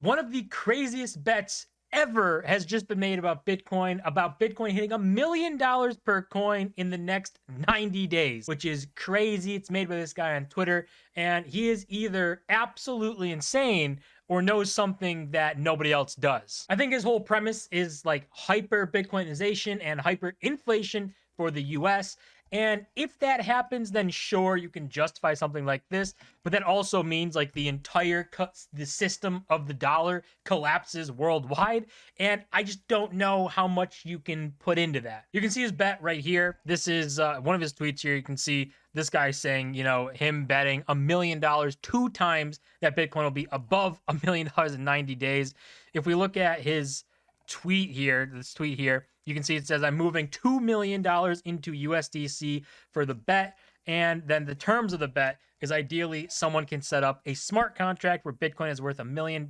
One of the craziest bets ever has just been made about Bitcoin hitting $1 million per coin in the next 90 days, which is crazy. It's made by this guy on Twitter, and he is either absolutely insane or knows something that nobody else does. I think his whole premise is like hyper Bitcoinization and hyperinflation for the US. And if that happens, then sure, you can justify something like this. But that also means like the entire the system of the dollar collapses worldwide. And I just don't know how much you can put into that. You can see his bet right here. This is one of his tweets here. You can see this guy saying, you know, him betting $1 million 2 times that Bitcoin will be above $1 million in 90 days. If we look at his tweet here, you can see it says, I'm moving $2 million into USDC for the bet. And then the terms of the bet is ideally someone can set up a smart contract where Bitcoin is worth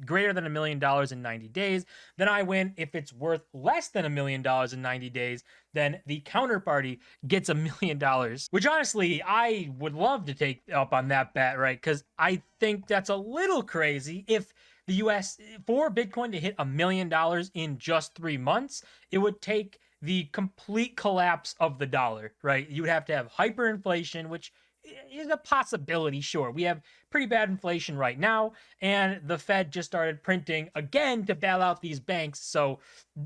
greater than $1 million in 90 days. Then I win. If it's worth less than $1 million in 90 days, then the counterparty gets $1 million, which honestly, I would love to take up on that bet, right? Because I think that's a little crazy. If the US, for Bitcoin to hit $1 million in just 3 months, it would take the complete collapse of the dollar, right? You would have to have hyperinflation, which is a possibility, sure. We have pretty bad inflation right now, and the Fed just started printing again to bail out these banks. So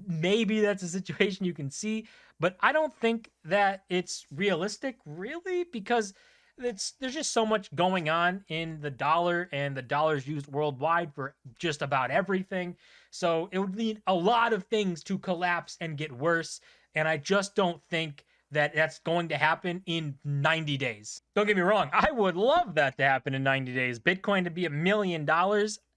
maybe that's a situation you can see, but I don't think that it's realistic, really, because there's just so much going on in the dollar, and the dollar's used worldwide for just about everything. So it would need a lot of things to collapse and get worse. And I just don't think that that's going to happen in 90 days. Don't get me wrong. I would love that to happen in 90 days. Bitcoin to be $1 million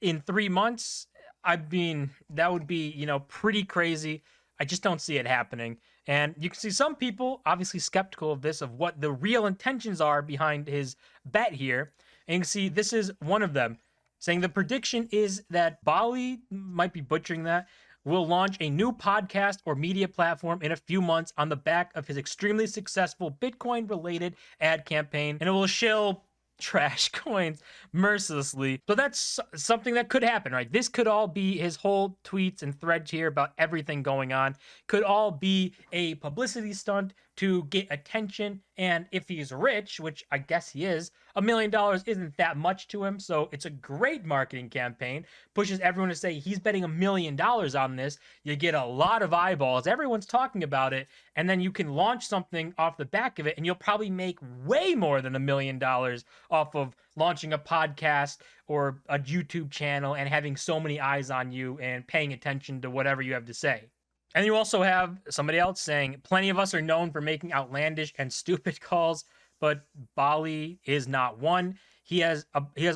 in 3 months. I mean, that would be, you know, pretty crazy. I just don't see it happening. And you can see some people obviously skeptical of this, of what the real intentions are behind his bet here. And you can see this is one of them, saying the prediction is that Bali, might be butchering that, will launch a new podcast or media platform in a few months on the back of his extremely successful Bitcoin-related ad campaign, and it will shill trash coins mercilessly. So that's something that could happen, right? This could all be his whole tweets and threads here about everything going on, could all be a publicity stunt to get attention. And if he's rich, which I guess he is, $1 million isn't that much to him. So it's a great marketing campaign, pushes everyone to say he's betting $1 million on this. You get a lot of eyeballs, everyone's talking about it, and then you can launch something off the back of it, and you'll probably make way more than $1 million off of launching a podcast or a YouTube channel and having so many eyes on you and paying attention to whatever you have to say. And you also have somebody else saying, plenty of us are known for making outlandish and stupid calls, but Bali is not one. He has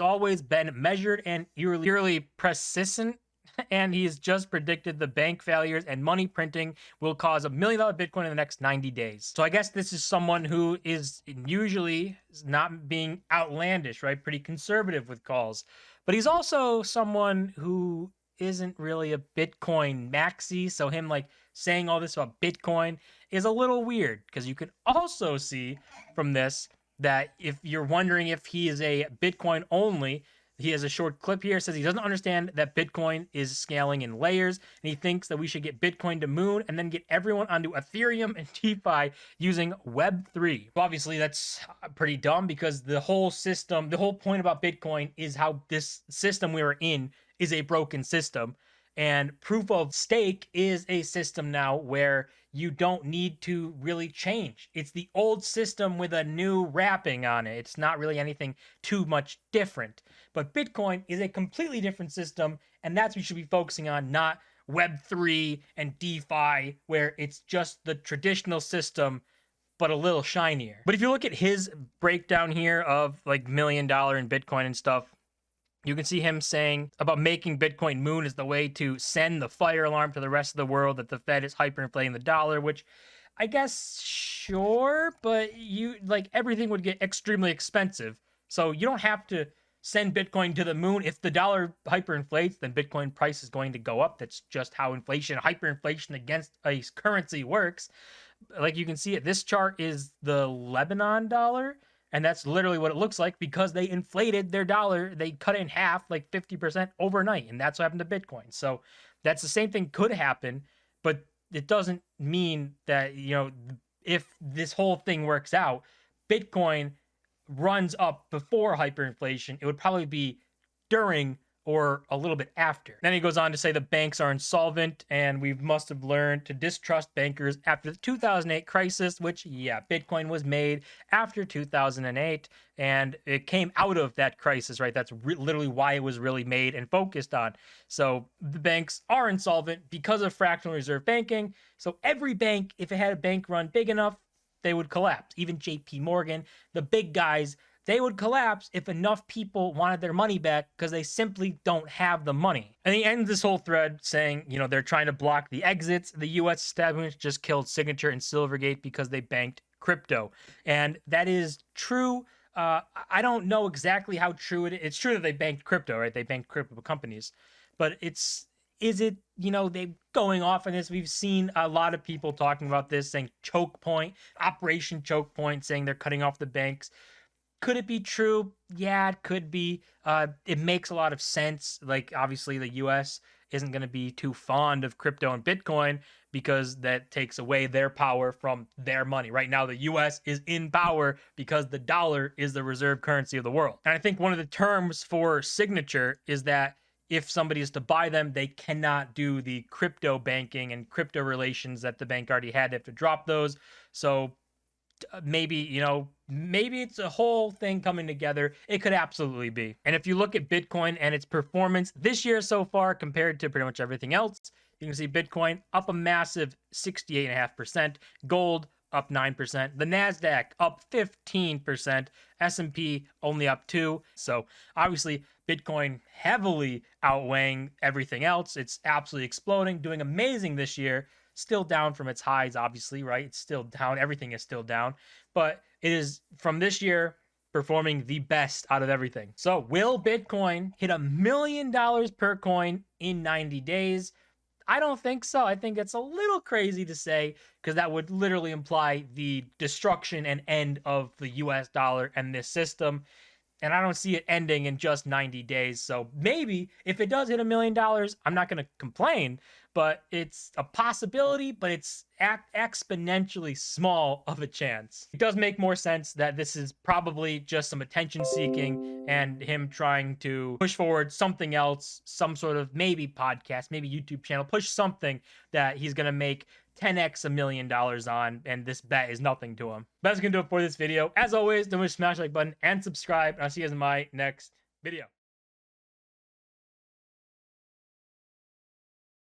always been measured and eerily persistent, and he's just predicted the bank failures and money printing will cause $1 million Bitcoin in the next 90 days. So I guess this is someone who is usually not being outlandish, right? Pretty conservative with calls. But he's also someone who isn't really a Bitcoin maxi, so him like saying all this about Bitcoin is a little weird, because you can also see from this that if you're wondering if he is a Bitcoin only, he has a short clip here, says he doesn't understand that Bitcoin is scaling in layers, and he thinks that we should get Bitcoin to Moon and then get everyone onto Ethereum and DeFi using Web3. Obviously, that's pretty dumb, because the whole system, the whole point about Bitcoin is how this system we are in is a broken system. And proof of stake is a system now where you don't need to really change. It's the old system with a new wrapping on it. It's not really anything too much different. But Bitcoin is a completely different system, and that's what you should be focusing on, not Web3 and DeFi, where it's just the traditional system, but a little shinier. But if you look at his breakdown here of like $1 million in Bitcoin and stuff, you can see him saying about making Bitcoin Moon is the way to send the fire alarm to the rest of the world that the Fed is hyperinflating the dollar, which I guess, sure, but you like everything would get extremely expensive. So you don't have to send Bitcoin to the moon. If the dollar hyperinflates, then Bitcoin price is going to go up. That's just how hyperinflation against a currency works. Like you can see it, this chart is the Lebanon dollar, And that's literally what it looks like because they inflated their dollar. They cut it in half, like 50% overnight. And that's what happened to Bitcoin. So that's the same thing could happen, but it doesn't mean that, if this whole thing works out, Bitcoin runs up before hyperinflation. It would probably be during or a little bit after. Then he goes on to say the banks are insolvent and we must have learned to distrust bankers after the 2008 crisis, which, yeah, Bitcoin was made after 2008 and it came out of that crisis, right? That's literally why it was really made and focused on. So the banks are insolvent because of fractional reserve banking. So every bank, if it had a bank run big enough, they would collapse. Even JP Morgan, the big guys, they would collapse if enough people wanted their money back because they simply don't have the money. And he ends this whole thread saying, they're trying to block the exits. The US establishment just killed Signature and Silvergate because they banked crypto. And that is true. I don't know exactly how true it is. It's true that they banked crypto, right? They banked crypto companies. But is it, they going off on this? We've seen a lot of people talking about this, saying choke point, Operation Choke Point, saying they're cutting off the banks. Could it be true? Yeah, it could be. It makes a lot of sense. Like, obviously, the US isn't going to be too fond of crypto and Bitcoin because that takes away their power from their money. Right now, the US is in power because the dollar is the reserve currency of the world. And I think one of the terms for Signature is that if somebody is to buy them, they cannot do the crypto banking and crypto relations that the bank already had. They have to drop those. So maybe it's a whole thing coming together. It could absolutely be. And if you look at Bitcoin and its performance this year so far compared to pretty much everything else, you can see Bitcoin up a massive 68.5%, gold up 9%, the Nasdaq up 15%, S&P only up 2%. So obviously Bitcoin heavily outweighing everything else. It's absolutely exploding, doing amazing this year. Still down from its highs, obviously, right? It's still down. Everything is still down. But it is, from this year, performing the best out of everything. So will Bitcoin hit $1 million per coin in 90 days? I don't think so. I think it's a little crazy to say because that would literally imply the destruction and end of the US dollar and this system. And I don't see it ending in just 90 days. So maybe if it does hit $1 million, I'm not going to complain, but it's a possibility, but it's exponentially small of a chance. It does make more sense that this is probably just some attention seeking and him trying to push forward something else, some sort of maybe podcast, maybe YouTube channel, push something that he's going to make 10x $1 million on, and this bet is nothing to him. But that's gonna do it for this video. As always, don't forget to smash the like button and subscribe, and I'll see you guys in my next video.